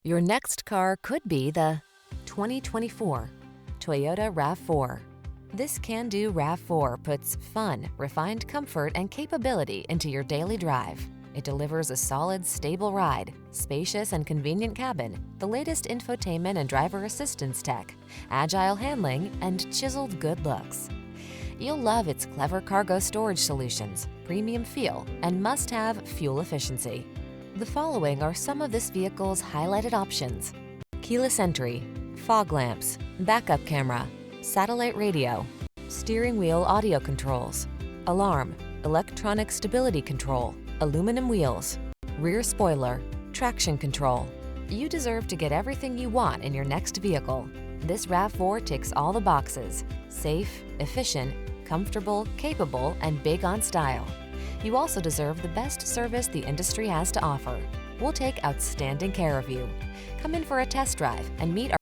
Your next car could be the 2024 Toyota RAV4. This can-do RAV4 puts fun, refined comfort, and capability into your daily drive. It delivers a solid, stable ride, spacious and convenient cabin, the latest infotainment and driver assistance tech, agile handling, and chiseled good looks. You'll love its clever cargo storage solutions, premium feel, and must-have fuel efficiency. The following are some of this vehicle's highlighted options: keyless entry, fog lamps, backup camera, satellite radio, steering wheel audio controls, alarm, electronic stability control, aluminum wheels, rear spoiler, traction control. You deserve to get everything you want in your next vehicle. This RAV4 ticks all the boxes: safe, efficient, comfortable, capable, and big on style. You also deserve the best service the industry has to offer. We'll take outstanding care of you. Come in for a test drive and meet our